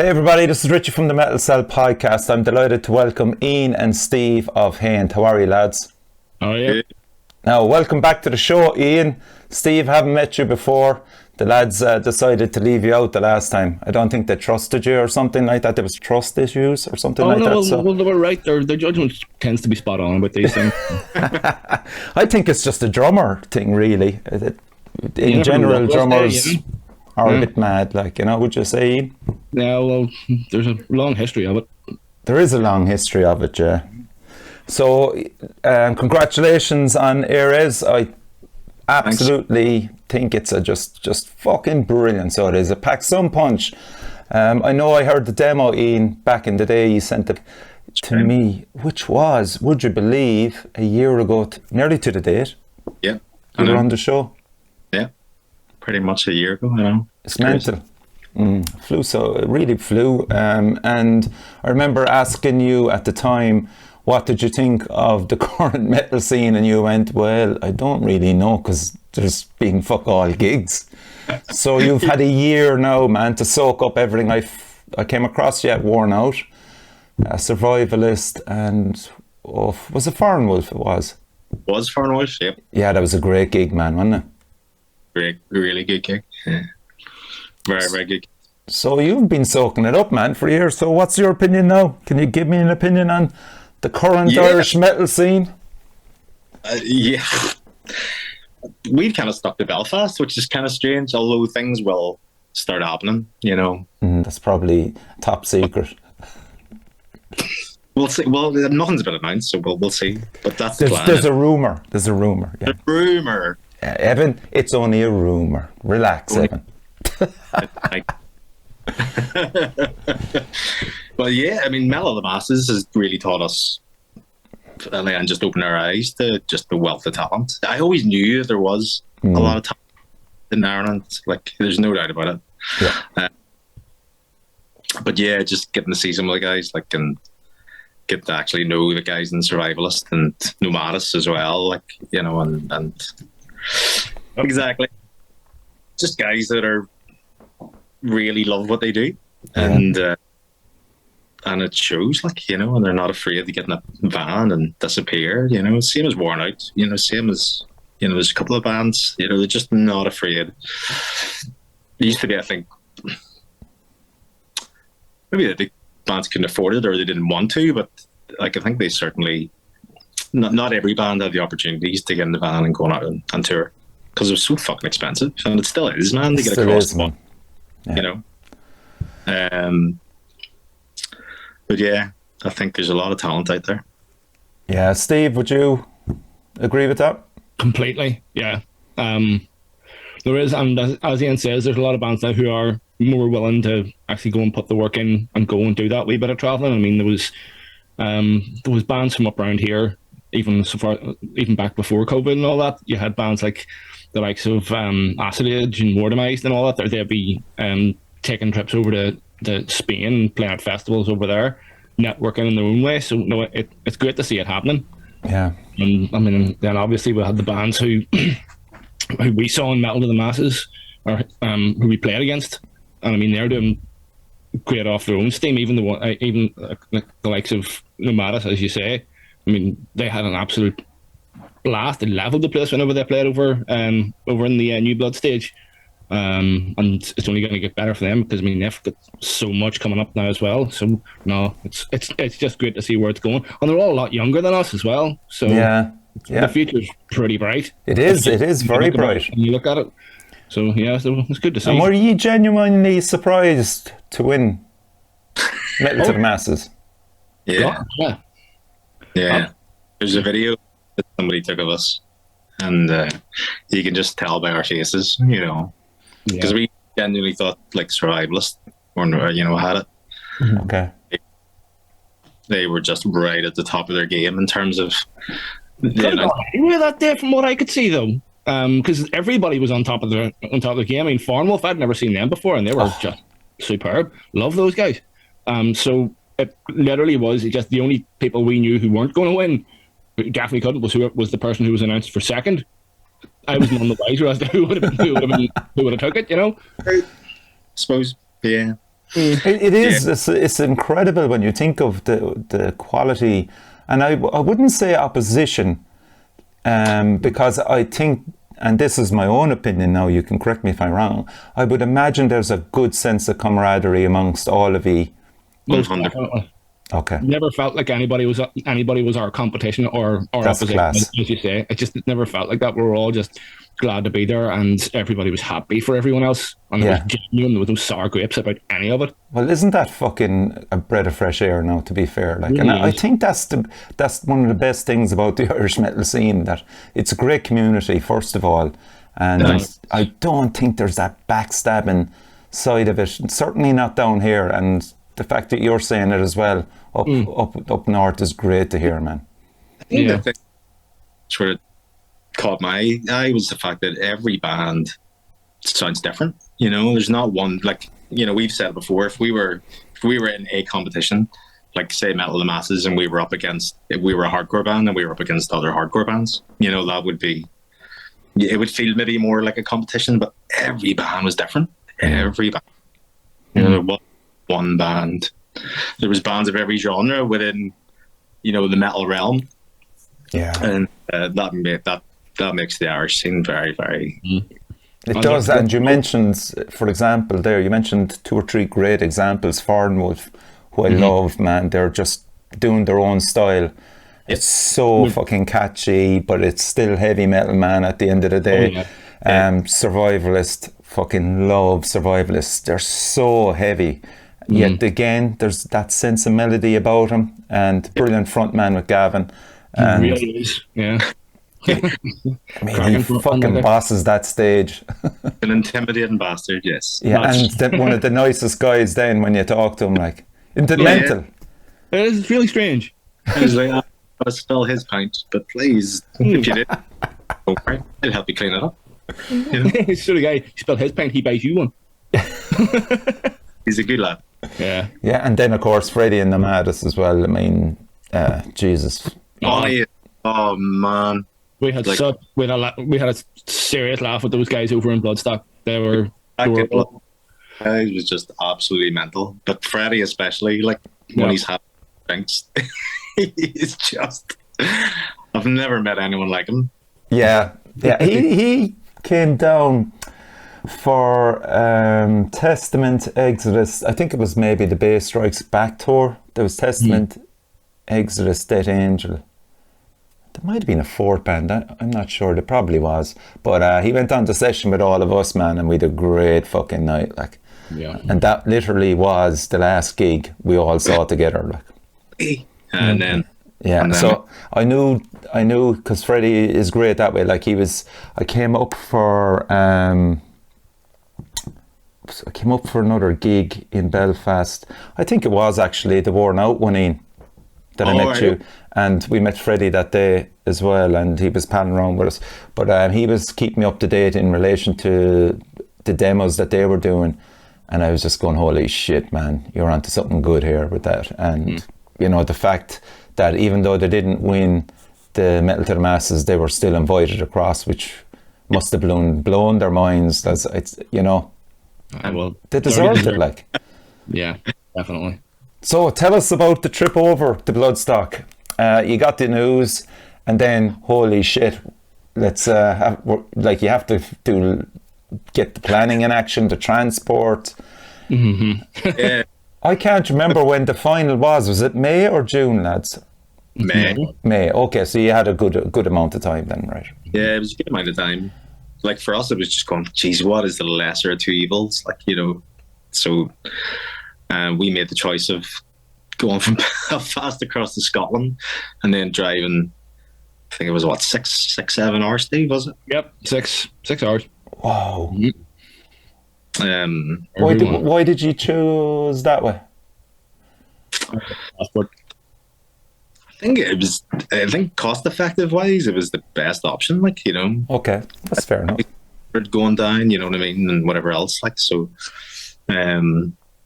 Hey everybody, this is Richie from the Metal Cell podcast. I'm delighted to welcome Ian and Steve of HAINT. How are you, lads? Oh yeah. Now, welcome back to the show, Ian. Steve, haven't met you before. The lads decided to leave you out the last time. I don't think they trusted you or something like that. There was trust issues or something like that. Well, they were right. Their judgment tends to be spot on with these things. I think it's just a drummer thing, really. In general, drummers are a bit mad, like, you know, would you say, Ian? Yeah, well, there's a long history of it. There is a long history of it, yeah. So, congratulations on Erez. I absolutely think it's a just fucking brilliant. So it is. It packs some punch. I know I heard the demo, Ian, back in the day. You sent it to me, which was, would you believe, a year ago, nearly to the date. Yeah. You were on the show. Yeah. Pretty much a year ago, I know. It's mental. Flew, so it really flew. And I remember asking you at the time, what did you think of the current metal scene? And you went, well, I don't really know, because there's been fuck all gigs. So you've had a year now, man, to soak up everything. I came across you at Worn Out, a Survivalist, and was it Foreign Wolf? It was. Was Foreign Wolf, yeah. Yeah, that was a great gig, man, wasn't it? Great, really good gig. Yeah. Very, very good. So you've been soaking it up, man, for years. So what's your opinion now? Can you give me an opinion on the current Irish metal scene? Yeah. We've kind of stuck to Belfast, which is kind of strange, although things will start happening, you know. That's probably top secret. We'll see. Well, nothing's been announced, so we'll see. But that's the plan. There's a rumour. There's a rumour. Yeah. A rumour. Evan, it's only a rumour. Relax, Evan. Well, yeah, I mean, Metal of the Masses has really taught us and just opened our eyes to just the wealth of talent. I always knew there was a lot of talent in Ireland. Like, there's no doubt about it. Yeah. But yeah, just getting to see some of the guys, like, and get to actually know the guys in Survivalist and Nomadis as well, like, you know, and exactly, just guys that are really love what they do, and it shows, like, you know, and they're not afraid to get in a van and disappear, you know, same as Worn Out, you know, same as, you know, there's a couple of bands, you know, they're just not afraid. It used to be, I think, maybe the bands couldn't afford it or they didn't want to, but like, I think they certainly, not every band had the opportunities to get in the van and go out and tour, because it was so fucking expensive, and it still is, man, to get across the bottom. Yeah. You know, but yeah, I think there's a lot of talent out there. Yeah, Steve, would you agree with that? Completely, yeah. There is, and as Ian says, there's a lot of bands now who are more willing to actually go and put the work in and go and do that wee bit of travelling. I mean, there was bands from up around here, even back before COVID and all that. You had bands like the likes of Acid Age and Mortimized and all that. They'd be taking trips over to Spain and playing at festivals over there, networking in their own way. So no, it's great to see it happening. Yeah. And I mean, then obviously we had the bands who who we saw in Metal to the Masses, or who we played against, and I mean, they're doing great off their own steam. Even the likes of Nomadis, as you say. I mean, they had an absolute blast. They leveled the place whenever they played over in the New Blood stage, and it's only going to get better for them, because I mean, they've got so much coming up now as well. So no, it's just great to see where it's going, and they're all a lot younger than us as well. So yeah. The future's pretty bright. It is very bright when you look at it. So yeah, so it's good to see. And were you genuinely surprised to win Metal to the Masses? Yeah. There's a video that somebody took of us, and you can just tell by our faces, you know, because we genuinely thought, like, Survivalist, or, you know, had it. Okay. They were just right at the top of their game in terms of. Anyway, that day, from what I could see, though, because everybody was on top of their game. I mean, Foreign Wolf, I'd never seen them before, and they were just superb. Love those guys. So it literally was just the only people we knew who weren't going to win. Definitely couldn't. Was the person who was announced for second. I was none the wiser as to who would have took it. You know. I suppose. Yeah. It is. It's incredible when you think of the quality. And I wouldn't say opposition, because I think, and this is my own opinion now, you can correct me if I'm wrong, I would imagine there's a good sense of camaraderie amongst all of you. 100. Okay. Never felt like anybody was our competition or That's opposition, class. as you say. It just never felt like that. We were all just glad to be there, and everybody was happy for everyone else. And it was genuine. There was no sour grapes about any of it. Well, isn't that fucking a breath of fresh air now, to be fair? Like, Really and I is. think that's one of the best things about the Irish metal scene, that it's a great community, first of all. And Nice. I don't think there's that backstabbing side of it, certainly not down here. And the fact that you're saying it as well up north is great to hear, man. I think Yeah. the thing sort of caught my eye was the fact that every band sounds different. You know, there's not one, like, you know, we've said it before, if we were in a competition, like say Metal of the Masses, and we were a hardcore band and we were up against other hardcore bands, you know, that would be, it would feel maybe more like a competition, but every band was different. Every band. You know, there was one band. There was bands of every genre within, you know, the metal realm. Yeah. And that makes the Irish scene very, very... It does, and you mentioned, for example, you mentioned 2 or 3 great examples. Farnwood, who I love, man, they're just doing their own style. It's so fucking catchy, but it's still heavy metal, man, at the end of the day. Survivalist, fucking love Survivalist. They're so heavy. Yet again, there's that sense of melody about him, and brilliant frontman with Gavin. And Really is, yeah. I mean, he fucking bosses that stage. An intimidating bastard, yes. Yeah, and then one of the nicest guys then when you talk to him, like, into mental. It is really strange. I was like, I'm going to spill his pint, but please, if you did, don't worry, I'll help you clean it up. You know? So the guy, he spilled his pint, he buys you one. He's a good lad. Yeah. Yeah, and then of course Freddie and the Maddest as well. I mean, Jesus. Oh man. We had Like- we had a serious laugh with those guys over in Bloodstock. They were He was just absolutely mental. But Freddie especially, like when he's having drinks, he's just... I've never met anyone like him. Yeah, yeah. He came down for Testament, Exodus. I think it was maybe the Bay Strikes Back tour. There was Testament, Exodus, Dead Angel. There might have been a 4th band. I'm not sure. There probably was. But he went on to session with all of us, man, and we had a great fucking night. Like, and that literally was the last gig we all saw together. Like, And then so I knew because Freddie is great that way. Like I came up for another gig in Belfast. I think it was actually the Worn Out one, Ian, that I met you. And we met Freddie that day as well, and he was palling around with us. But he was keeping me up to date in relation to the demos that they were doing. And I was just going, holy shit, man, you're onto something good here with that. And, you know, the fact that even though they didn't win the Metal to the Masses, they were still invited across, which must have blown their minds. That's, it's, you know, well, they deserved it, like. Yeah, definitely. So tell us about the trip over to Bloodstock. You got the news, and then holy shit, let's you have to get the planning in action, the transport. yeah, I can't remember when the final was. Was it May or June, lads? May. Okay, so you had a good amount of time then, right? yeah, it was a good amount of time. Like for us, it was just going, geez, what is the lesser of 2 evils? Like, you know, so we made the choice of going from Belfast across to Scotland and then driving, I think it was what, 7 hours, Steve, was it? Yep, 6 hours. Wow. Everyone. Why did you choose that way? Passport. I think cost effective wise, it was the best option, like, you know. Okay, that's fair enough. Going down, you know what I mean, and whatever else, like, so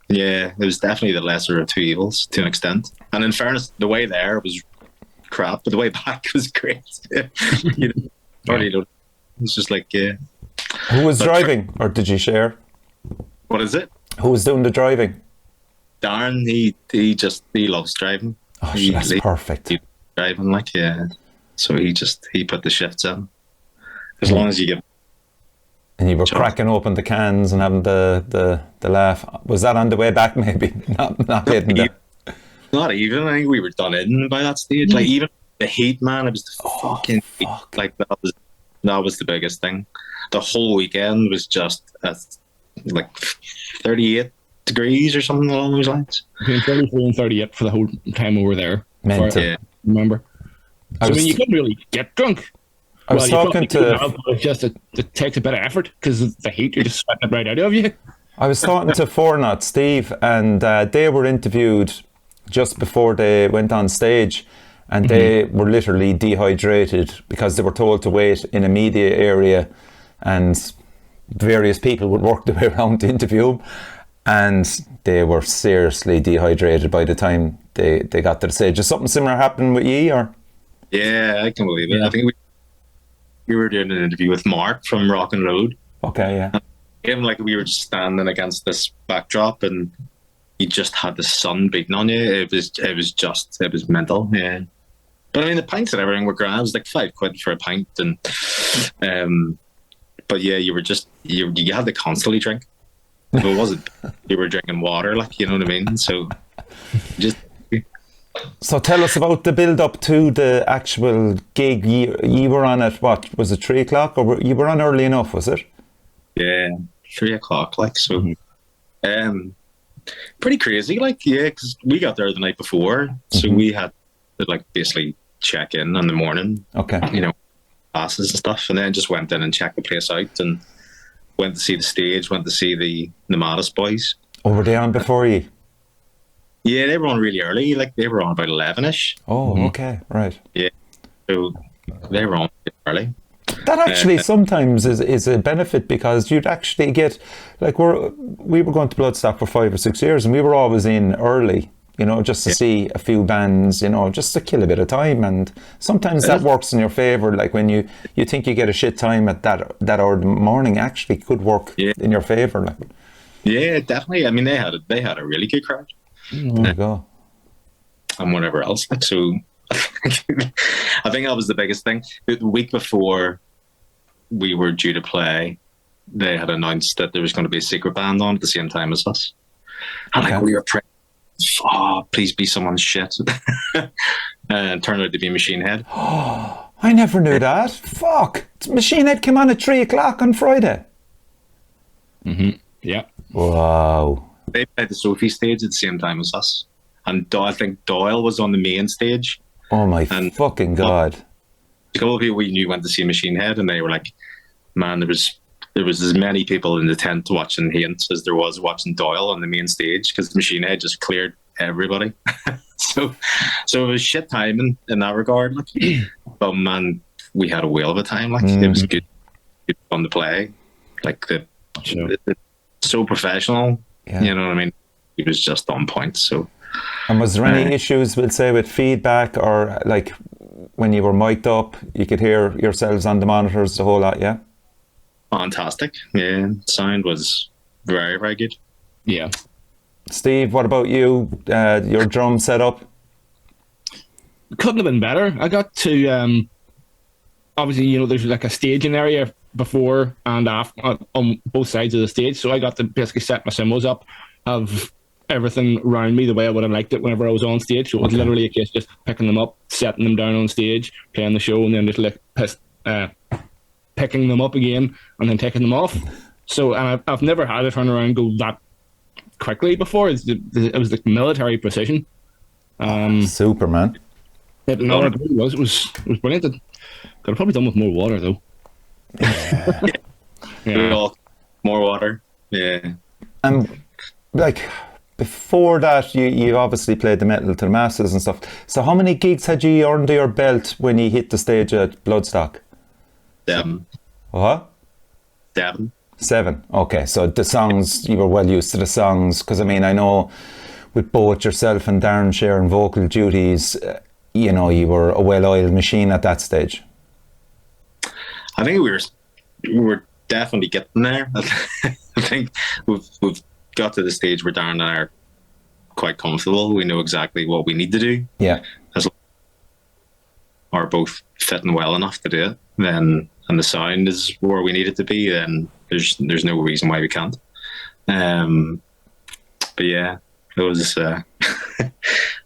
yeah, it was definitely the lesser of 2 evils to an extent. And in fairness, the way there was crap, but the way back was great. You know, it's just like, yeah. Who was driving, or did you share? What is it? Who was doing the driving? Darren, he loves driving. Oh, He- that's he- perfect. he- Driving, like, yeah. So he put the shifts in. As long as you give. And you were Sure. cracking open the cans and having the laugh. Was that on the way back, maybe? Not hitting the... Not even. I think we were done in by that stage. Like, even the heat, man. It was the fucking heat. fuck. Like, that was the biggest thing. The whole weekend was just at like 38 degrees or something along those lines. Between 33 and 38 for the whole time we were there. Mental. Yeah. Remember? I So, was- you couldn't really get drunk. I was you talking probably could to... have, but it's just it takes a bit of effort because the heat, you're just sweating it right out of you. I was talking to Fornot, Steve, and they were interviewed just before they went on stage, and they were literally dehydrated because they were told to wait in a media area, and various people would work their way around to interview them, and they were seriously dehydrated by the time they got to the stage. Is something similar happening with you, or? Yeah, I can believe it. Yeah. I think we were doing an interview with Mark from Rock and Road. Okay, yeah. Even like we were just standing against this backdrop, and you just had the sun beating on you. It was mental. Yeah. But I mean, the pints and everything were grand. It was like £5 for a pint, and but yeah, you had to constantly drink. If it wasn't, you were drinking water, like, you know what I mean. So just. So tell us about the build-up to the actual gig. You were on at, what, was it 3 o'clock? Or you were on early enough, was it? Yeah, 3 o'clock, like, so. Pretty crazy, like, yeah, because we got there the night before, so we had to, like, basically check in the morning, Okay. you know, classes and stuff, and then just went in and checked the place out, and went to see the stage, went to see the Modest Boys. Oh, were they on before you? Yeah, they were on really early, like, they were on about 11ish, Oh, okay, right. so they were on early. That actually sometimes is a benefit, because you'd actually get, like, we were going to Bloodstock for 5 or 6 years, and we were always in early, you know, just to see a few bands, you know, just to kill a bit of time. And sometimes that works in your favour. Like, when you think you get a shit time at that hour of the morning, actually could work in your favour. Like. Yeah, definitely. I mean, they had a really good crowd. There you go. And whatever else. Like, so I think that was the biggest thing. The week before we were due to play, they had announced that there was going to be a secret band on at the same time as us. And like, we were praying, oh, please be someone's shit. And it turned out to be Machine Head. I never knew that. Fuck. Machine Head came on at 3 o'clock on Friday. Yeah. Wow. They played the Sophie stage at the same time as us. And I think Doyle was on the main stage. Oh my And- fucking God. A couple of people we knew went to see Machine Head, and they were like, man, there was as many people in the tent watching HAINT as there was watching Doyle on the main stage, because Machine Head just cleared everybody. so it was shit timing in that regard. Like, but man, we had a whale of a time. Like, it was good fun to play. Like, so professional. Yeah. You know what I mean? It was just on point. So. And was there any issues, we'll say, with feedback, or like when you were mic'd up, you could hear yourselves on the monitors, the whole lot, yeah? Fantastic. Yeah, sound was very, very good. Yeah. Steve, what about you? Your drum setup? Couldn't have been better. I got to obviously, you know, there's like a staging area before and after on both sides of the stage, so I got to basically set my cymbals up, have everything around me the way I would have liked it whenever I was on stage. So it was literally a case just picking them up, setting them down on stage, playing the show, and then just like picking them up again and then taking them off. So, and I've never had a turn around and go that quickly before. It was like military precision. Super, man. It really was. It was brilliant. Could have probably done with more water though. Yeah. More water. Yeah. And like before that, you obviously played the Metal to the Masses and stuff. So how many gigs had you under your belt when you hit the stage at Bloodstock? 7. What? 7. 7. Okay, so the songs, you were well used to the songs, because I mean, I know with both yourself and Darren sharing vocal duties, you know, you were a well-oiled machine at that stage. I think we were definitely getting there. I think we've got to the stage where Darren and I are quite comfortable. We know exactly what we need to do. Yeah. As are both fitting well enough to do it, then and the sound is where we need it to be, then there's no reason why we can't. But yeah, it was. I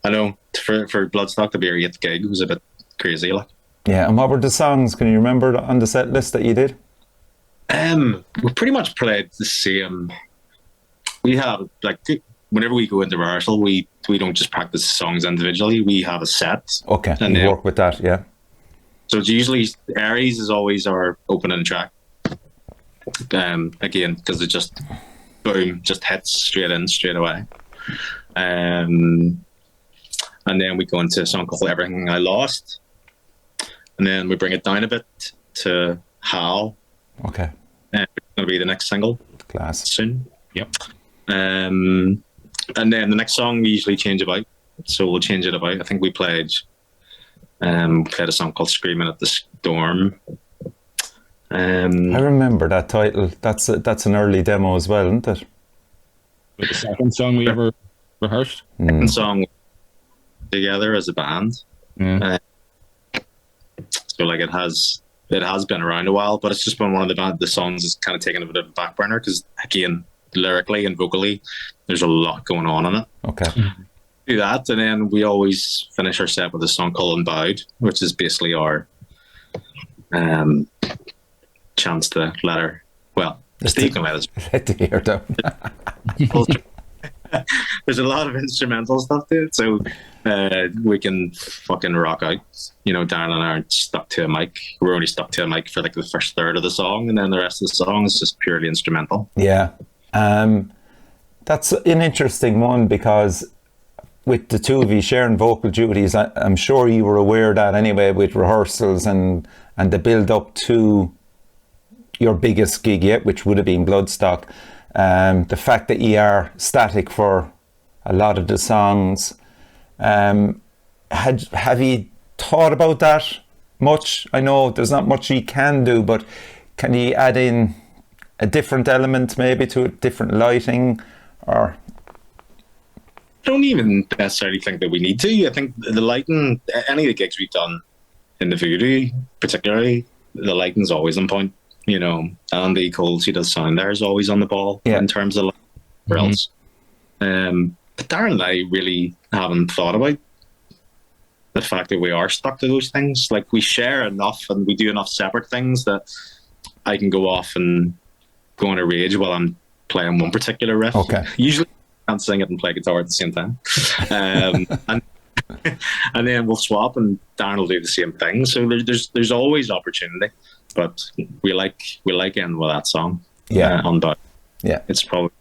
know for Bloodstock to be our 8th gig was a bit crazy, like. Yeah, and what were the songs? Can you remember on the set list that you did? We pretty much played the same. We have like whenever we go into rehearsal, we don't just practice songs individually. We have a set. Okay, and you work with that, yeah. So it's usually Aries is always our opening track. Again, because it just boom, just hits straight in, straight away. And then we go into a song called Everything I Lost. And then we bring it down a bit to How. Okay. It's going to be the next single. Class. Soon. Yep. And then the next song we usually change about. So we'll change it about. I think we played a song called Screaming at the Storm. I remember that title. That's an early demo as well, isn't it? With the second song we ever rehearsed. Second song together as a band. Yeah. So like it has been around a while, but it's just been one of the songs is kind of taken a bit of a back burner because again, lyrically and vocally, there's a lot going on in it. Okay. Do that, and then we always finish our set with a song called Unbowed, which is basically our chance to let her. Well, Steve can let us. Let the hear down. There's a lot of instrumental stuff to it, so we can fucking rock out. You know, Darren and I aren't stuck to a mic. We're only stuck to a mic for like the first third of the song, and then the rest of the song is just purely instrumental. Yeah. That's an interesting one because with the two of you sharing vocal duties, I'm sure you were aware of that anyway with rehearsals and the build up to your biggest gig yet, which would have been Bloodstock. The fact that you are static for a lot of the songs. Have you thought about that much? I know there's not much you can do, but can you add in a different element maybe to it, different lighting, or? I don't even necessarily think that we need to. I think the lighting, any of the gigs we've done in the Voodoo, particularly, the lighting's always on point. You know, Andy Coles, who does sound there, is always on the ball in terms of lighting else. But Darren and I really haven't thought about the fact that we are stuck to those things. Like we share enough and we do enough separate things that I can go off and go in a rage while I'm playing one particular riff. Okay. Usually I can't sing it and play guitar at the same time. And then we'll swap and Darren will do the same thing. So there's always opportunity, but we like ending with that song. Yeah. On that. Yeah. It's probably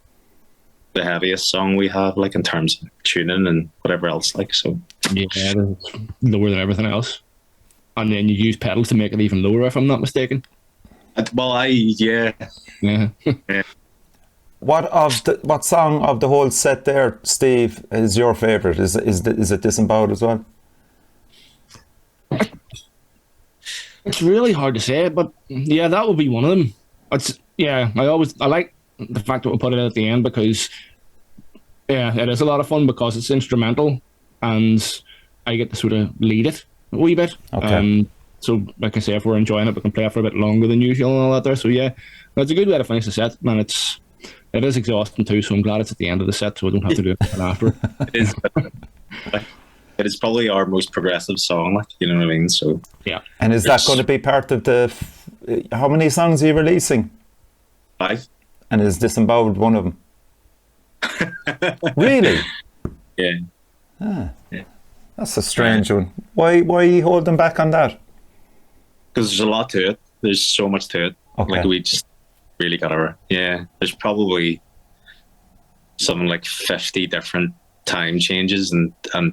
the heaviest song we have, like in terms of tuning and whatever else, like, so. Yeah, it's lower than everything else. And then you use pedals to make it even lower, if I'm not mistaken. Yeah. What song of the whole set there, Steve, is your favourite? Is it Disemboweled as well? It's really hard to say, but yeah, that would be one of them. I like the fact that we put it at the end because it is a lot of fun because it's instrumental and I get to sort of lead it a wee bit. Okay. So like I say, if we're enjoying it, we can play it for a bit longer than usual and all that there. So yeah, it's a good way to finish the set, and it is exhausting too, so I'm glad it's at the end of the set so I don't have to do it after. It is probably our most progressive song, like, you know what I mean? So yeah. And is that going to be part of how many songs are you releasing? 5. And is Disemboweled one of them? Really? Yeah. That's a strange one. Why are you holding back on that? Because there's a lot to it. There's so much to it. Okay. Like we just really got there's probably something like 50 different time changes and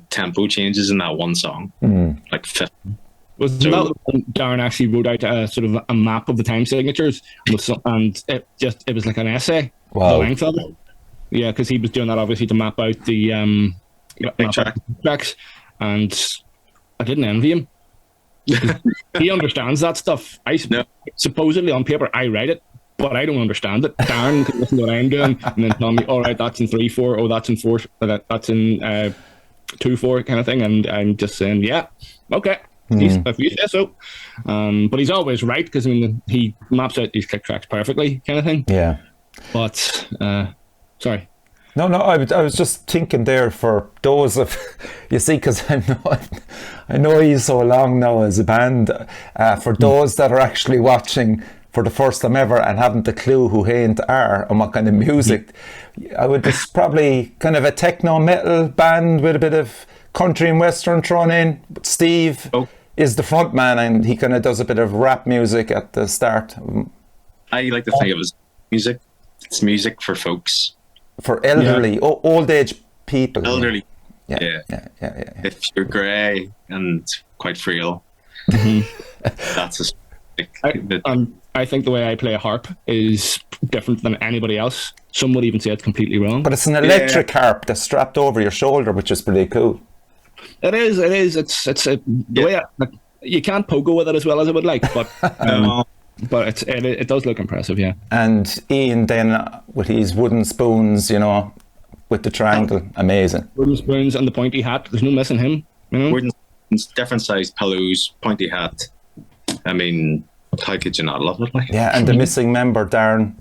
tempo changes in that one song. Like 50. That when Darren actually wrote out a sort of a map of the time signatures, and it was like an essay. Wow. The length of it. Yeah, because he was doing that obviously to map out the tracks, and I didn't envy him. He understands that stuff. Supposedly on paper I write it, but I don't understand it. Darren can listen to what I'm doing and then tell me, all right, that's in 3/4, oh, that's in 4, that's in 2/4 kind of thing, and I'm just saying, yeah, okay. If you say so. But he's always right, because I mean, he maps out these click tracks perfectly, kind of thing. Yeah. But sorry. No, I was just thinking there for those of, you see, because I know you so long now as a band, for those that are actually watching for the first time ever and haven't a clue who HAINT are and what kind of music, I would just probably kind of a techno metal band with a bit of country and western thrown in. But Steve is the front man, and he kind of does a bit of rap music at the start. I like to think of it as music. It's music for folks. For elderly, old age people. Elderly. Yeah. If you're grey and quite frail, that's I think the way I play a harp is different than anybody else. Some would even say it's completely wrong. But it's an electric harp that's strapped over your shoulder, which is pretty cool. It is. It's the way you can't pogo with it as well as I would like, but but it does look impressive, yeah. And Ian then with his wooden spoons, with the triangle, amazing. Wooden spoons and the pointy hat. There's no missing him. Wooden spoons, different sized pillows, pointy hat. I mean, how could you not love it? Like? Yeah, and the missing member, Darren.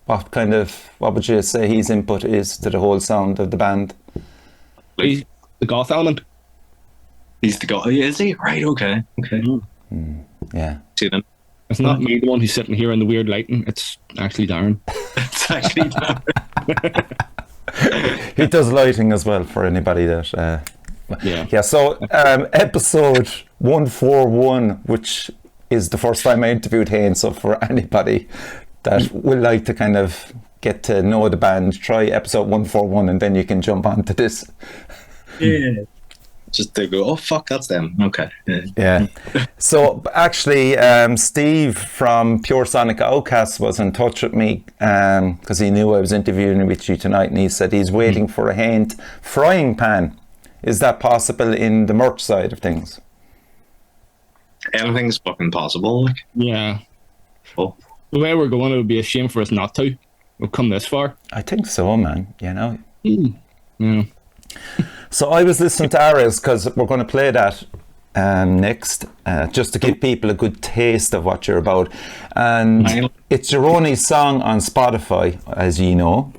What would you say his input is to the whole sound of the band? He's the goth element. He's the goth. Is he? Right. Okay. Yeah. It's not me, the one who's sitting here in the weird lighting. It's actually Darren. It's actually Darren. He does lighting as well for anybody that. Yeah. So episode 141, which is the first time I interviewed HAINT. So for anybody that would like to kind of get to know the band, try episode 141, and then you can jump onto this. Yeah. Just to go, oh fuck, that's them. Okay. Yeah. So actually, Steve from Pure Sonic Outcast was in touch with me because he knew I was interviewing with you tonight, and he said he's waiting for a HAINT frying pan. Is that possible in the merch side of things? Anything's fucking possible. Like. Yeah. Oh. The way we're going, it would be a shame for us not to. We've come this far. I think so, man. Yeah. So I was listening to Arias because we're going to play that next, just to give people a good taste of what you're about. And it's your only song on Spotify, as you know.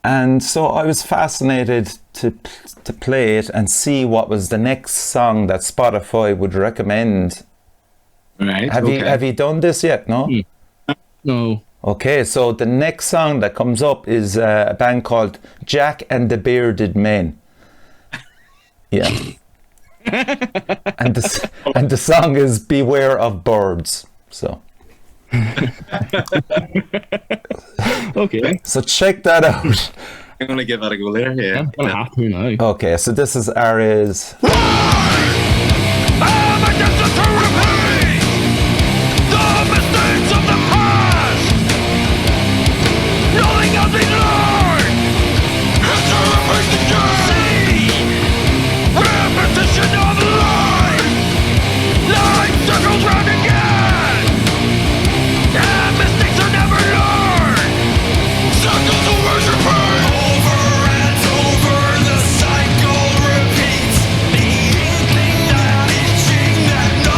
And so I was fascinated to play it and see what was the next song that Spotify would recommend. Right. Have you done this yet? No? No. Okay, so the next song that comes up is a band called Jack and the Bearded Men. Yeah. and the song is Beware of Birds. So. Okay. So check that out. I'm going to give that a go later. Yeah. I'm going to have to now. Okay, so this is Arias. Over and over, the cycle repeats. The inkling that itching that no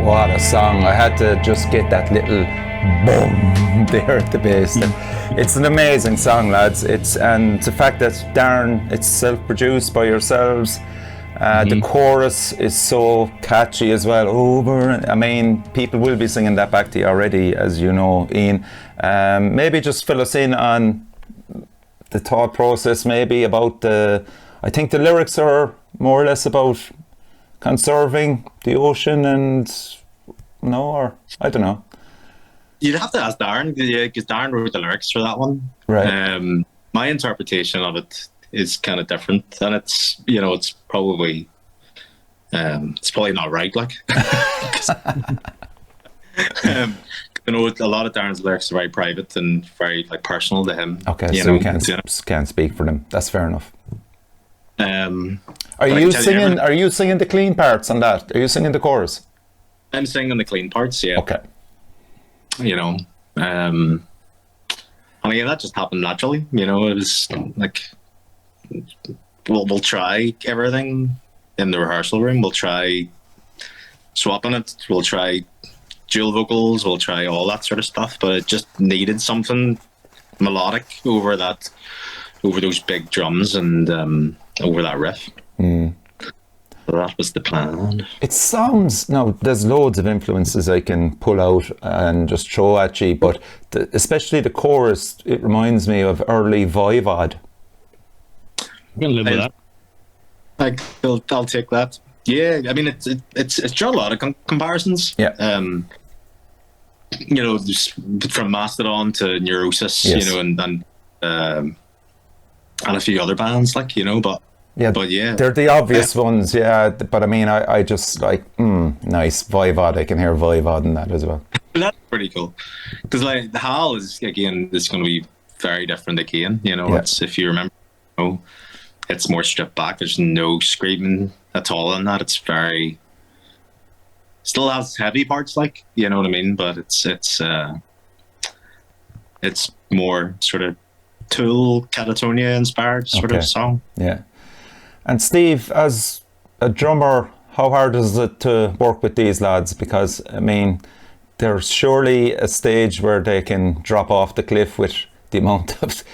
What a song. I had to just get that little boom there at the bass. It's an amazing song, lads. And the fact that Darren, it's self-produced by yourselves. The chorus is so catchy as well. I mean, people will be singing that back to you already, as you know, Ian. Maybe just fill us in on the thought process, maybe about I think the lyrics are more or less about conserving the ocean or I don't know. You'd have to ask Darren, because Darren wrote the lyrics for that one. Right. My interpretation of it is kind of different, and it's it's probably not right, like. A lot of Darren's lyrics are very private and very personal to him. Okay, so you can't speak for them. That's fair enough. Are you singing the clean parts on that? Are you singing the chorus? I'm singing the clean parts, yeah. Okay. And again, that just happened naturally. It was like, we'll try everything in the rehearsal room. We'll try swapping it. We'll try dual vocals. We'll try all that sort of stuff. But it just needed something melodic over those big drums and over that riff. So that was the plan. It sounds, now there's loads of influences I can pull out and just throw at you, but especially the chorus, it reminds me of early Voivod. I'm gonna live with that. I'll take that. Yeah, I mean it's drawn a lot of comparisons. Yeah. Just from Mastodon to Neurosis, yes. and a few other bands, but yeah, they're the obvious ones, yeah. But I mean, I just nice Voivod. I can hear Voivod in that as well. That's pretty cool, because the Hal is going to be very different again. It's, if you remember, it's more stripped back. There's no screaming at all in that. It's very, still has heavy parts, you know what I mean. But it's more sort of Tool, Catatonia inspired sort of song. Yeah. And Steve, as a drummer, how hard is it to work with these lads? Because, I mean, there's surely a stage where they can drop off the cliff with the amount of...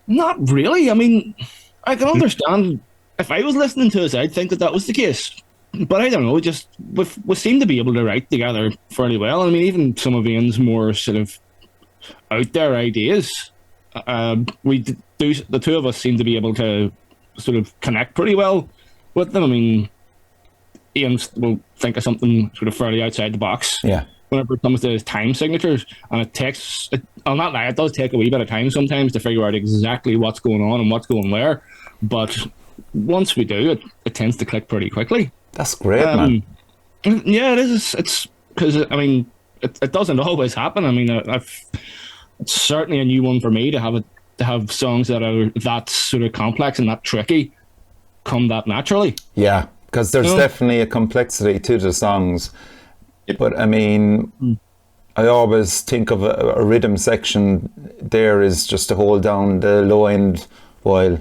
Not really. I mean, I can understand if I was listening to us, I'd think that was the case. But I don't know, just we seem to be able to write together fairly well. I mean, even some of Ian's more sort of out there ideas, the two of us seem to be able to sort of connect pretty well with them. I mean, Ian will think of something sort of fairly outside the box. Yeah. Whenever it comes to his time signatures, and I'll not lie, it does take a wee bit of time sometimes to figure out exactly what's going on and what's going where. But once we do, it tends to click pretty quickly. That's great, man. Yeah, it is. It's because, I mean, it doesn't always happen. I mean, it's certainly a new one for me to have songs that are that sort of complex and that tricky come that naturally. Yeah, because there's definitely a complexity to the songs. But I mean, I always think of a rhythm section there is just to hold down the low end while.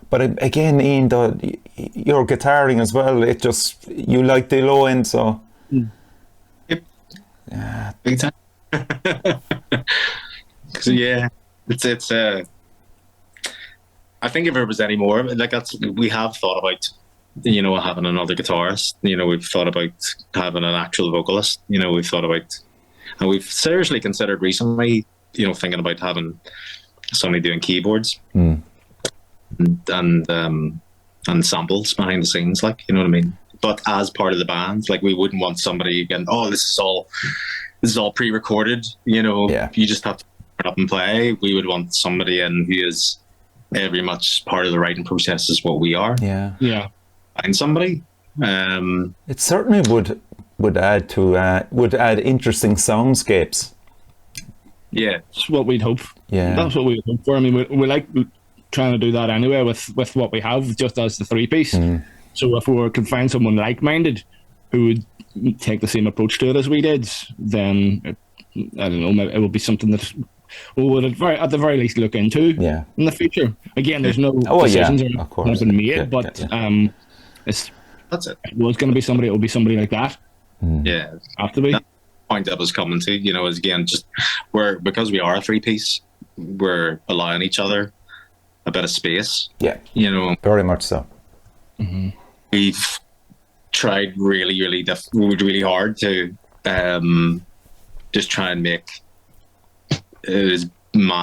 But again, Ian, you're guitaring as well. It just, you like the low end, so. Yep. Yeah. Big time. Yeah, it's I think if there was any more, we have thought about, having another guitarist. We've thought about having an actual vocalist. We've thought about, and we've seriously considered recently, thinking about having somebody doing keyboards and samples behind the scenes, you know what I mean. But as part of the band, we wouldn't want somebody again. Oh, this is all pre-recorded. Yeah. You just have to up and play. We would want somebody in who is every much part of the writing process as what we are. Yeah. Find somebody. It certainly would add interesting soundscapes. Yeah, that's what we'd hope. Yeah, that's what we'd hope for. I mean, we like trying to do that anyway with what we have, just as the three piece. So if we could find someone like-minded who would take the same approach to it as we did, then I don't know, it would be something that we would at the very least look into in the future. Again, there's no decisions have been made, but that's it. if it was going to be somebody, it would be somebody like that. Yeah, Have to be. that point I was coming to, you know, is again just because we are a 3-piece, we're allowing each other a bit of space. Yeah, You know, very much so. we've tried really hard to just try and make it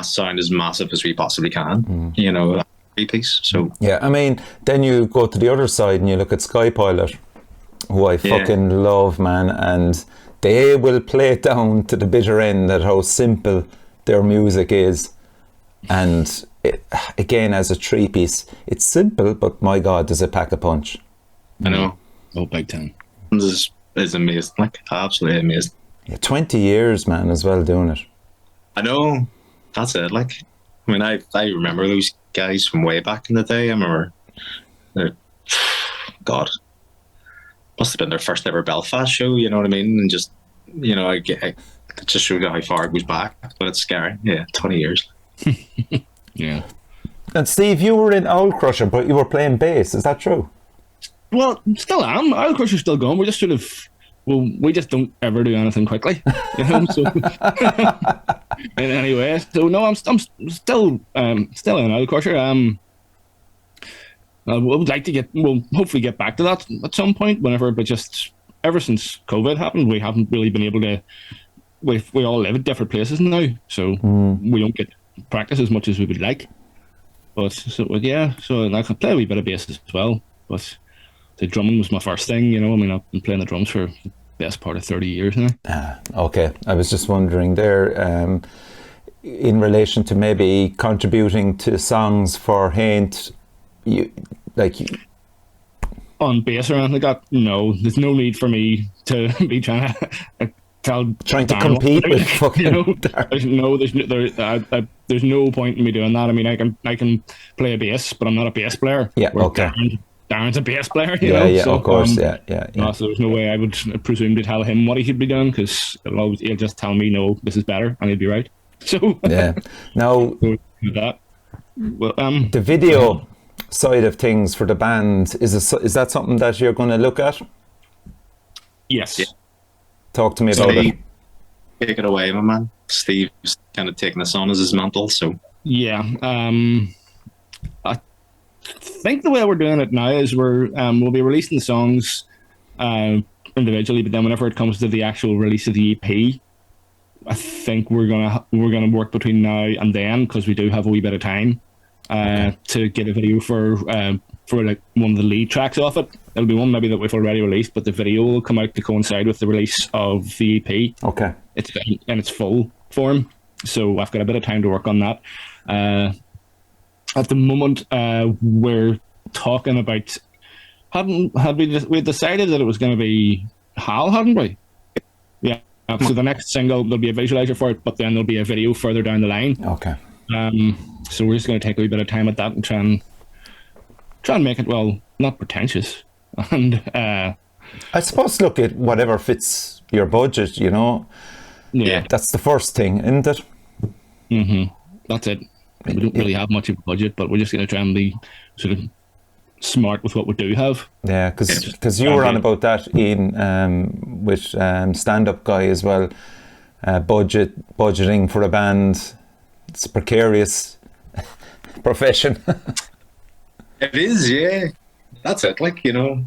sound as massive as we possibly can. You know, 3-piece. So Yeah, I mean, then you go to the other side and you look at Sky Pilot, who I fucking love, man, and they will play it down to the bitter end at how simple their music is. And again, as a 3-piece, it's simple, but my God, does it pack a punch. I know. Oh, big time. This is amazing, like absolutely amazing. Yeah, 20 years, man, as well doing it. I know. That's it. Like, I mean, I remember those guys from way back in the day. I remember, God, must have been their first ever Belfast show. You know what I mean? And just, you know, it just showed how far it goes back. But it's scary. Yeah, 20 years. Yeah. And Steve, you were in Owl Crusher, but you were playing bass. Is that true? Well, still am. Owl Crusher's still going. We're just sort of, well, we just don't ever do anything quickly, you know. So, in any way, so no, I'm still in Owl Crusher. I would like to we'll hopefully get back to that at some point, whenever. But just ever since COVID happened, we haven't really been able to. We all live at different places now, so we don't get to practice as much as we would like. But so I can play a wee bit of bass as well, but the drumming was my first thing, you know. I mean, I've been playing the drums for the best part of 30 years now. Okay, I was just wondering there, in relation to maybe contributing to songs for HAINT, on bass or anything like that, no, there's no need for me to be trying to compete with fucking, you know. There's no point in me doing that. I mean, I can play a bass, but I'm not a bass player. Yeah, okay. Darren's a bass player, you know. Yeah, so, of course, yeah. So there's no way I would presume to tell him what he should be doing, because he'll just tell me, no, this is better, and he'll be right. So yeah. Now, that. Well, the video side of things for the band, is that something that you're going to look at? Yes. Yeah. Talk to me about it. Take it away, my man. Steve's kind of taking this on as his mantle, so yeah. I think the way we're doing it now is we'll be releasing the songs individually, but then whenever it comes to the actual release of the EP, I think we're gonna work between now and then, because we do have a wee bit of time to get a video for like one of the lead tracks off it. It'll be one maybe that we've already released, but the video will come out to coincide with the release of the EP. Okay. It's in its full form, so I've got a bit of time to work on that. At the moment, we're talking about we decided that it was going to be HAL, hadn't we? Yeah. So the next single, there'll be a visualizer for it, but then there'll be a video further down the line. Okay. So we're just going to take a wee bit of time at that and try and make it, well, not pretentious. And I suppose look at whatever fits your budget, you know. Yeah. That's the first thing, isn't it? Mm-hmm. That's it. We don't really have much of a budget, but we're just going to try and be sort of smart with what we do have. Yeah, because you were on about that in with stand-up guy as well. Budgeting for a band, it's a precarious profession. it is, yeah. That's it, like, you know,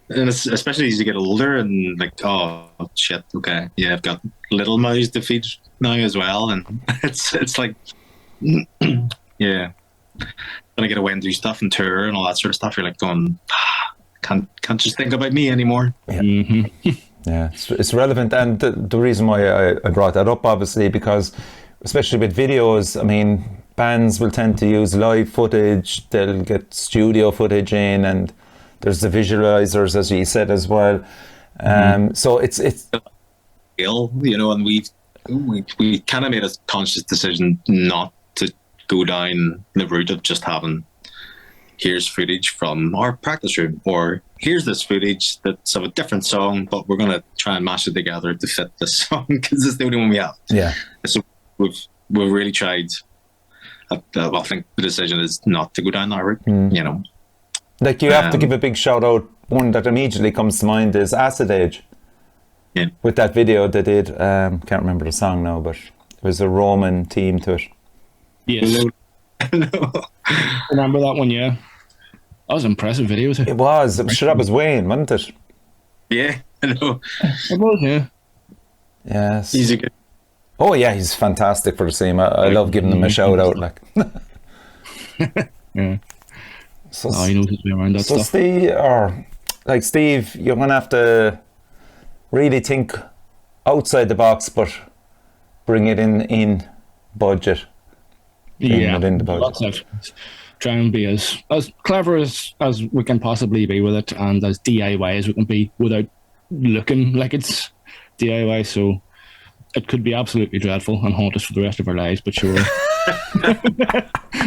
and it's, especially as you get older and like, oh shit, okay, yeah, I've got little mouths to feed now as well, and it's like, yeah, when I get away and do stuff and tour and all that sort of stuff, you're like going, can't just think about me anymore. Yeah. Mm-hmm. Yeah, it's relevant, and the reason why I brought that up, obviously, because especially with videos, I mean, bands will tend to use live footage, they'll get studio footage in, and there's the visualizers, as you said, as well. So it's ill, you know, and we kind of made a conscious decision not to go down the route of just having, here's footage from our practice room, or here's this footage that's of a different song, but we're going to try and mash it together to fit this song, because it's the only one we have. Yeah. So we've really tried. I think the decision is not to go down that route, you know. Like, you have to give a big shout out. One that immediately comes to mind is Acid Age. Yeah. with that video they did. Can't remember the song now, but it was a Roman theme to it. Yes. No. Remember that one? Yeah. That was an impressive video too. It was. Sure, that was Wayne, wasn't it? Yeah, I know. It was, yeah. Yes. He's a good. Oh yeah, he's fantastic for the team. I love giving him a shout out. Like, Yeah. so, Oh, he knows his way around that so stuff. Steve, you're gonna have to really think outside the box, but bring it in budget. Yeah. Within the budget. Lots of try and be as clever as we can possibly be with it, and as DIY as we can be without looking like it's DIY. So it could be absolutely dreadful and haunt us for the rest of our lives, but sure.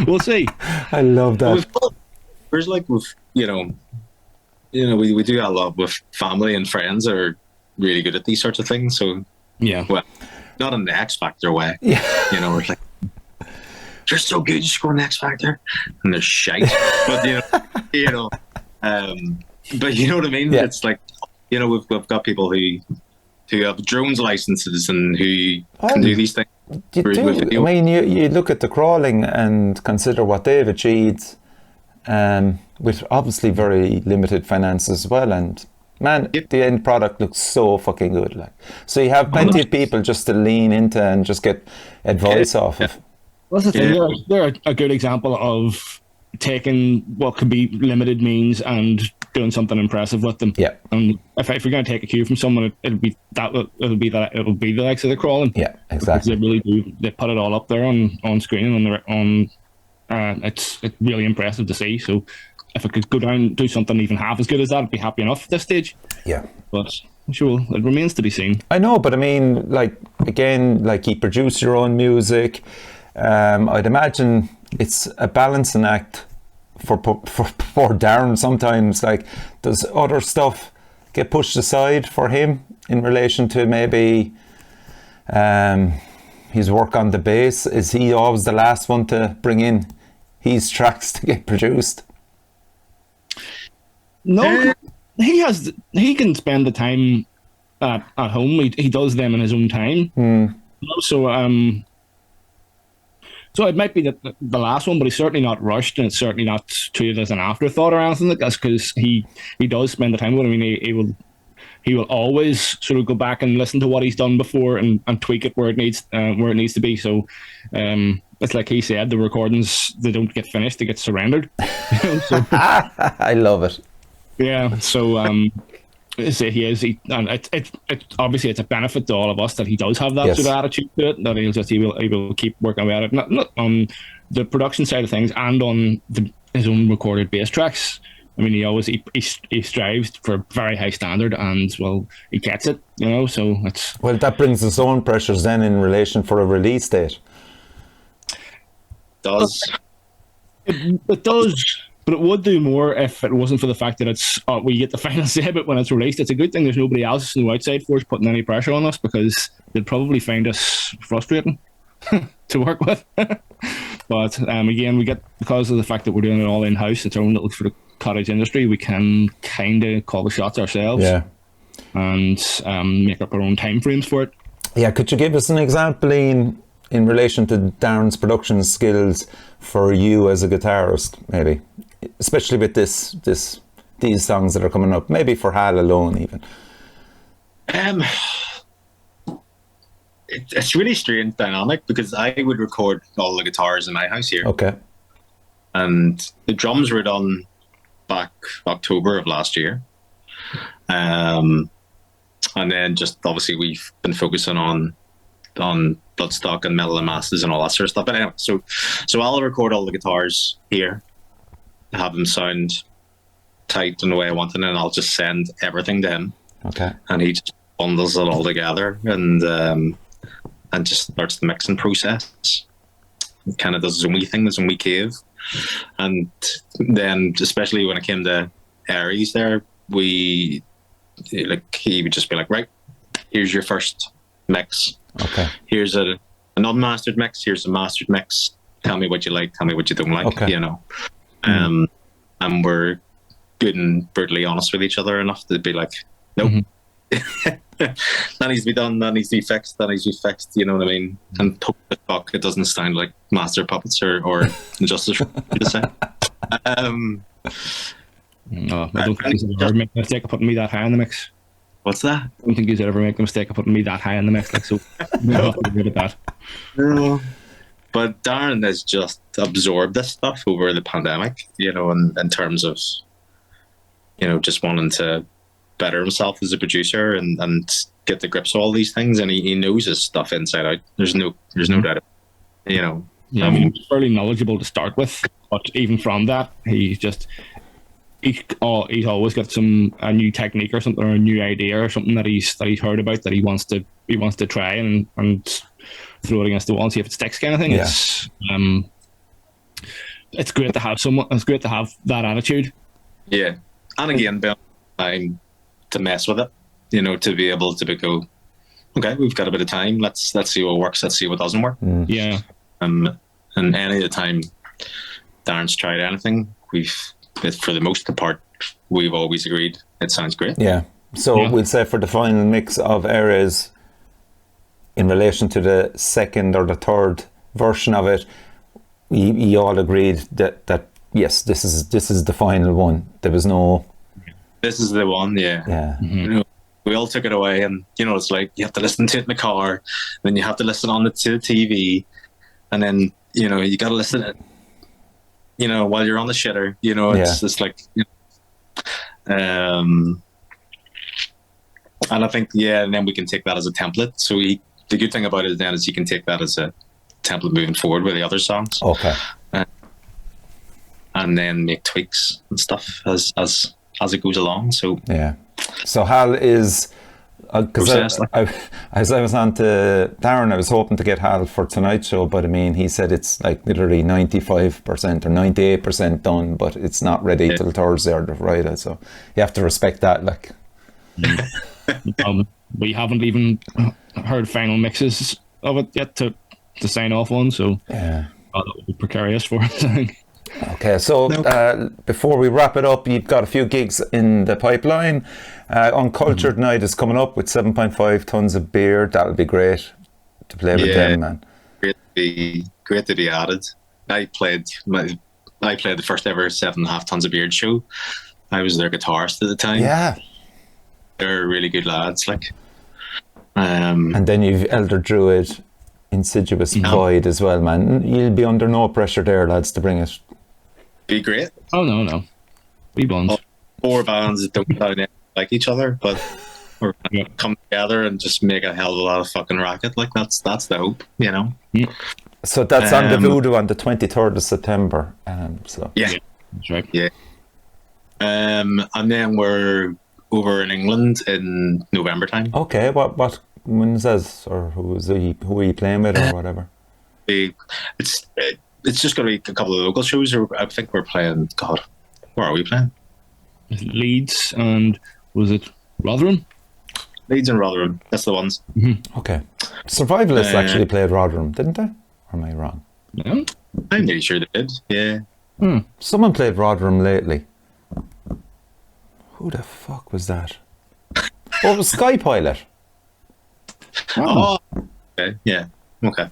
We'll see. I love that. There's like with we do a lot with family and friends that are really good at these sorts of things. So Yeah. well, not in the X Factor way. Yeah. It's like you're so good, you just go on the X Factor, and they're shite. But but you know what I mean. Yeah. It's like we've got people who have drones licenses and who can do these things. You do. I mean, you look at the crawling and consider what they've achieved, with obviously very limited finances as well. And man, the end product looks so fucking good. Like, so you have plenty of people just to lean into and just get advice off of. Well, that's the thing. They're a good example of taking what could be limited means and doing something impressive with them. Yeah. And if you're going to take a cue from someone, it'll be the likes of the crawling. Yeah, exactly. Because they really do. They put it all up there on screen it's really impressive to see. So if I could go down and do something even half as good as that, I'd be happy enough at this stage. Yeah. But sure, it remains to be seen. I know, but I mean, like, again, like, you produce your own music. I'd imagine it's a balancing act for Darren sometimes. Like, does other stuff get pushed aside for him in relation to maybe his work on the bass? Is he always the last one to bring in his tracks to get produced? No, he can spend the time at home. He does them in his own time. So it might be the last one, but he's certainly not rushed, and it's certainly not treated as an afterthought or anything like that, because he does spend the time with it. I mean, he will always sort of go back and listen to what he's done before and tweak it where it needs to be. So it's like he said, the recordings, they don't get finished, they get surrendered. So, I love it. yeah. So and it's obviously it's a benefit to all of us that he does have that Yes. sort of attitude to it, that he will keep working away at it, not on the production side of things and on his own recorded bass tracks. I mean, he strives for a very high standard, and well, he gets it, so it's... Well, that brings its own pressures then in relation for a release date. Does It does, but it would do more if it wasn't for the fact that we get the final say about when it's released. It's a good thing there's nobody else in the outside force putting any pressure on us, because they'd probably find us frustrating to work with. But again, we get, because of the fact that we're doing it all in-house, it's our own little sort of cottage industry, we can kind of call the shots ourselves. Yeah. And make up our own time frames for it. Yeah, could you give us an example in relation to Darren's production skills for you as a guitarist, maybe, especially with these songs that are coming up, maybe for Hal alone even? It's really strange dynamic, because I would record all the guitars in my house here. Okay. And the drums were done back October of last year. And then just obviously we've been focusing on Bloodstock and Metal and Masses and all that sort of stuff. But anyway, so I'll record all the guitars here, have them sound tight in the way I want it, and then I'll just send everything to him. Okay. And he just bundles it all together and just starts the mixing process. Kind of does his own wee thing, his own wee cave. And then, especially when it came to Aries there, he would just be like, right, here's your first mix. Okay. Here's an unmastered mix, here's a mastered mix. Tell me what you like, tell me what you don't like, Okay. And we're good and brutally honest with each other enough to be like, nope. That needs to be done. That needs to be fixed. That needs to be fixed. You know what I mean? And hope the fuck it doesn't sound like Master Puppets or Justice to say. No, I don't think he's ever make the mistake of putting me that high in the mix. What's that? I don't think he's ever make the mistake of putting me that high in the mix. Like, so we have to be good at that. No. But Darren has just absorbed this stuff over the pandemic, you know, in terms of, you know, just wanting to better himself as a producer and get the grips of all these things. And he knows his stuff inside out. There's no doubt, you know. Yeah, I mean, he's fairly knowledgeable to start with, but even from that, he's always got a new technique or something, or a new idea or something that he's heard about that he wants to try and throw it against the wall and see if it sticks, kind of thing. Yeah. It's great to have someone. It's great to have that attitude. Yeah, and again, time to mess with it. You know, to be able to go, okay, we've got a bit of time. Let's see what works. Let's see what doesn't work. Yeah. And any of the time Darren's tried anything, for the most part, we've always agreed it sounds great. Yeah. So we'll say for the final mix of areas, in relation to the second or the third version of it, we all agreed that yes, this is the final one. There was no. This is the one, yeah. Yeah. Mm-hmm. You know, we all took it away, and you know, it's like you have to listen to it in the car, then you have to listen to the TV, and then you know you got to listen to it, you know, while you're on the shitter. You know, it's just like, you know, and I think and then we can take that as a template. So the good thing about it then is you can take that as a template moving forward with the other songs. Okay. And then make tweaks and stuff as it goes along. So yeah. So Hal is because as I was on to Darren, I was hoping to get Hal for tonight's show, but I mean, he said it's like literally 95% or 98% done, but it's not ready till Thursday or the Friday. So you have to respect that. Like, we haven't even heard final mixes of it yet to sign off on. So that would be precarious for us, I think. Okay, so before we wrap it up, you've got a few gigs in the pipeline. Uncultured Night is coming up with 7.5 tons of beer. That'll be great to play with them, man. Great to be added. I played the first ever 7.5 tons of beer show. I was their guitarist at the time. Yeah, they're really good lads. Like, and then you've Elder Druid, Insidious Void as well, man. You'll be under no pressure there, lads, to bring it. Be great. Oh no, we bonds. 4 bands that don't sound like each other, but we're gonna come together and just make a hell of a lot of fucking racket. Like that's the hope, you know. So that's on the Voodoo on the 23rd of September. So yeah, that's right. Yeah. And then we're over in England in November time. Okay, what when is this, or who are you playing with, or whatever? It's just going to be a couple of local shows. Or I think we're playing. God, where are we playing? Leeds and was it Rotherham? Leeds and Rotherham. That's the ones. Mm-hmm. Okay. Survivalists actually played Rotherham, didn't they? Or am I wrong? No, I'm nearly sure they did. Yeah. Someone played Rotherham lately. Who the fuck was that? Oh, it was Sky Pilot. Oh. Okay. Yeah. Okay.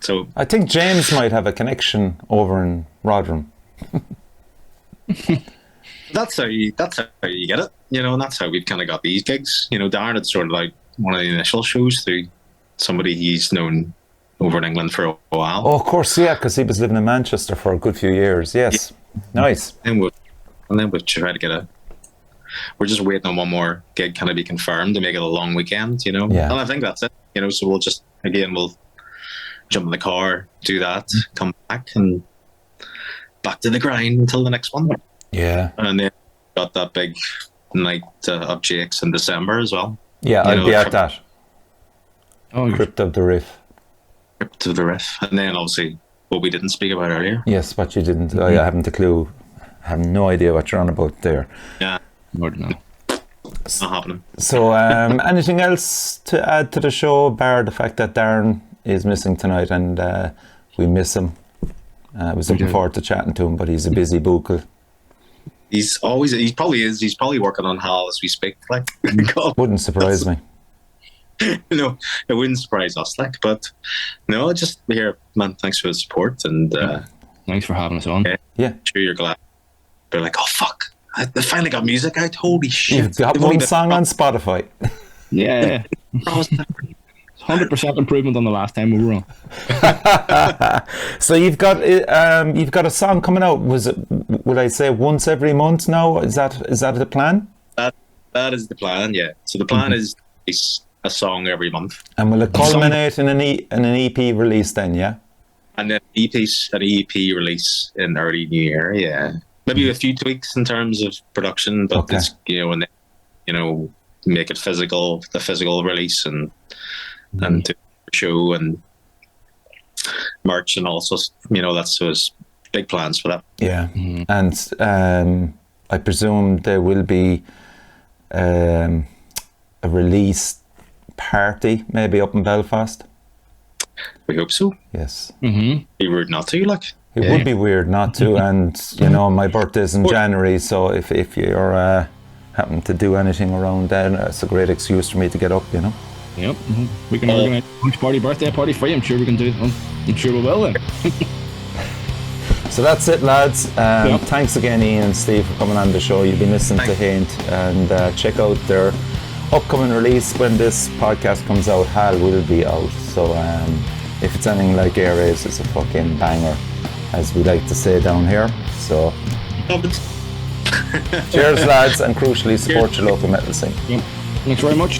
So I think James might have a connection over in Rotherham. that's how you get it, you know, and that's how we've kind of got these gigs. You know, Darren had sort of like one of the initial shows through somebody he's known over in England for a while. Oh, of course, yeah, because he was living in Manchester for a good few years. Yes, nice. And then we've tried to get we're just waiting on one more gig kind of be confirmed to make it a long weekend, you know. Yeah. And I think that's it, you know. So we'll jump in the car, do that, come back, and back to the grind until the next one. Yeah. And then got that big night of Jake's in December as well. Yeah, I'll be at that. Oh, Crypt of the Riff. Crypt of the Riff. And then obviously what we didn't speak about earlier. Yes, but you didn't. I haven't a clue. I have no idea what you're on about there. Yeah. more than that. It's not happening. So anything else to add to the show, bar the fact that Darren is missing tonight, and we miss him. I was looking forward to chatting to him, but he's a busy booker. He's probably working on Hal as we speak. Like, wouldn't surprise me. No, it wouldn't surprise us. Like, but no, just here, man. Thanks for the support, and Thanks for having us on. Yeah. sure you're glad. They're like, oh fuck, they finally got music out. Holy shit! You've got They've only one been- song on Spotify. Yeah. 100% improvement on the last time we were on. So you've got a song coming out. Would I say once every month now? Is that the plan? That is the plan. Yeah. So the plan is a song every month, And will it culminate in an EP release then? Yeah. and then an EP release in early New Year. Yeah, maybe a few tweaks in terms of production, but Okay. it's and then, make it physical, the physical release, and do a show and merch, and also that's those big plans for that. Yeah. And I presume there will be a release party maybe up in Belfast. We hope so. Yes. Mm-hmm. Be rude not to, like. It would be weird not to, and my birthday's in January, so if you're happen to do anything around then, it's a great excuse for me to get up. Yep. Mm-hmm. We can organise a lunch party, birthday party for you. I'm sure we can do it. I'm sure we will then. So that's it, lads. Thanks again, Ian and Steve, for coming on the show. You've been listening to HAINT, and check out their upcoming release when this podcast comes out. Hal will be out, so if it's anything like Air Race, it's a fucking banger, as we like to say down here. So Love it. cheers, lads, and crucially, support your local metal scene. Yep. Thanks very much.